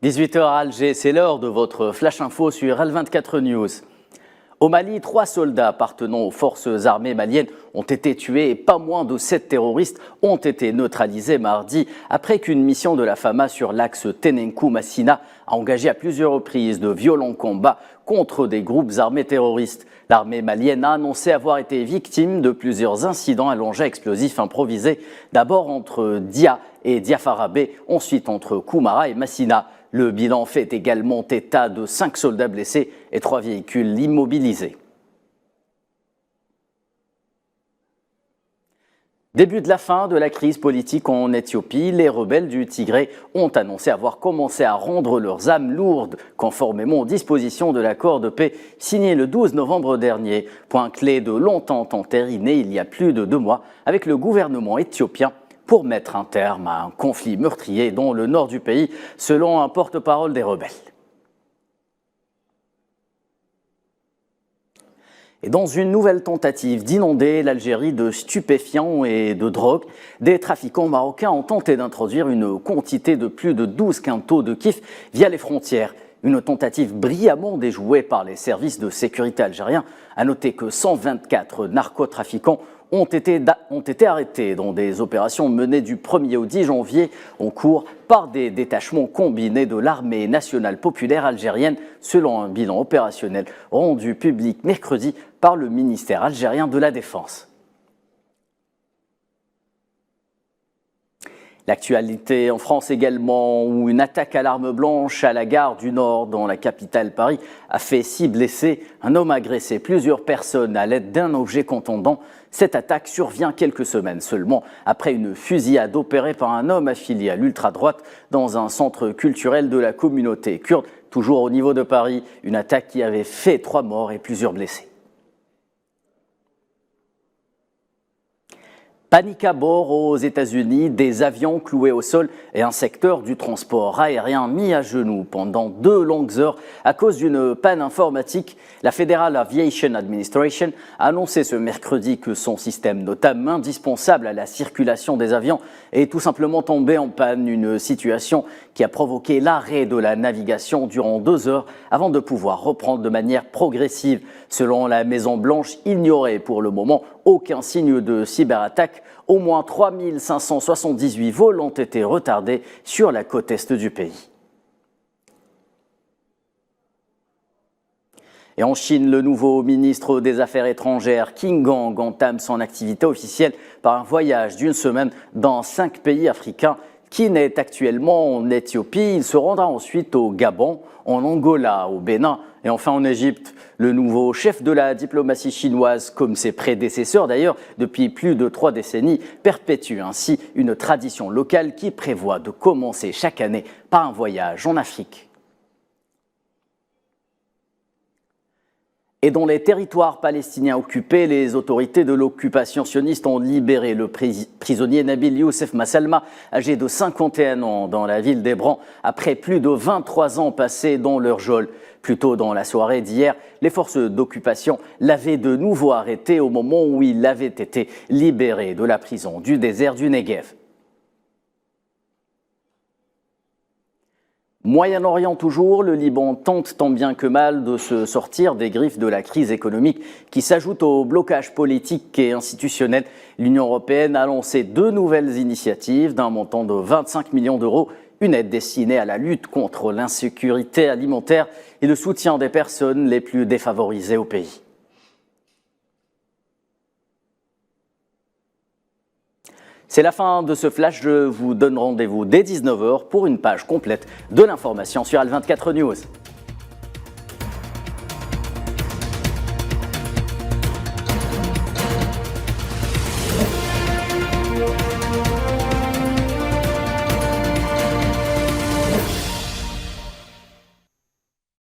18 h à Alger, c'est l'heure de votre Flash Info sur L24 News. Au Mali, 3 soldats appartenant aux forces armées maliennes ont été tués et pas moins de 7 terroristes ont été neutralisés mardi après qu'une mission de la FAMA sur l'axe Tenenkou-Massina a engagé à plusieurs reprises de violents combats contre des groupes armés terroristes. L'armée malienne a annoncé avoir été victime de plusieurs incidents à l'engin explosif improvisé, d'abord entre Dia et Diafarabé, ensuite entre Koumara et Massina. Le bilan fait également état de 5 soldats blessés et 3 véhicules immobilisés. Début de la fin de la crise politique en Éthiopie, les rebelles du Tigré ont annoncé avoir commencé à rendre leurs âmes lourdes, conformément aux dispositions de l'accord de paix signé le 12 novembre dernier, point clé de l'entente entérinée il y a plus de 2 mois avec le gouvernement éthiopien pour mettre un terme à un conflit meurtrier dans le nord du pays, selon un porte-parole des rebelles. Et dans une nouvelle tentative d'inonder l'Algérie de stupéfiants et de drogue, des trafiquants marocains ont tenté d'introduire une quantité de plus de 12 quintaux de kiff via les frontières. Une tentative brillamment déjouée par les services de sécurité algériens. À noter que 124 narcotrafiquants ont été arrêtés dans des opérations menées du 1er au 10 janvier en cours par des détachements combinés de l'armée nationale populaire algérienne, selon un bilan opérationnel rendu public mercredi par le ministère algérien de la Défense. L'actualité en France également, où une attaque à l'arme blanche à la gare du Nord, dans la capitale Paris, a fait 6 blessés. Un homme a agressé plusieurs personnes à l'aide d'un objet contondant. Cette attaque survient quelques semaines seulement après une fusillade opérée par un homme affilié à l'ultra-droite dans un centre culturel de la communauté kurde, toujours au niveau de Paris. Une attaque qui avait fait 3 morts et plusieurs blessés. Panique à bord aux États-Unis, des avions cloués au sol et un secteur du transport aérien mis à genoux pendant 2 longues heures à cause d'une panne informatique. La Federal Aviation Administration a annoncé ce mercredi que son système NOTAM, indispensable à la circulation des avions, est tout simplement tombé en panne, une situation qui a provoqué l'arrêt de la navigation durant 2 heures avant de pouvoir reprendre de manière progressive. Selon la Maison-Blanche, il n'y aurait pour le moment aucun signe de cyberattaque. Au moins 3578 vols ont été retardés sur la côte est du pays. Et en Chine, le nouveau ministre des Affaires étrangères, Qin Gang, entame son activité officielle par un voyage d'1 semaine dans 5 pays africains. Qin est actuellement en Éthiopie. Il se rendra ensuite au Gabon, en Angola, au Bénin et enfin en Égypte. Le nouveau chef de la diplomatie chinoise, comme ses prédécesseurs d'ailleurs depuis plus de 3 décennies, perpétue ainsi une tradition locale qui prévoit de commencer chaque année par un voyage en Afrique. Et dans les territoires palestiniens occupés, les autorités de l'occupation sioniste ont libéré le prisonnier Nabil Youssef Massalma, âgé de 51 ans, dans la ville d'Hébron, après plus de 23 ans passés dans leur geôle. Plus tôt dans la soirée d'hier, les forces d'occupation l'avaient de nouveau arrêté au moment où il avait été libéré de la prison du désert du Negev. Moyen-Orient toujours, le Liban tente tant bien que mal de se sortir des griffes de la crise économique qui s'ajoute au blocage politique et institutionnel. L'Union européenne a lancé 2 nouvelles initiatives d'un montant de 25 millions d'euros, une aide destinée à la lutte contre l'insécurité alimentaire et le soutien des personnes les plus défavorisées au pays. C'est la fin de ce flash, je vous donne rendez-vous dès 19 h pour une page complète de l'information sur L24 News.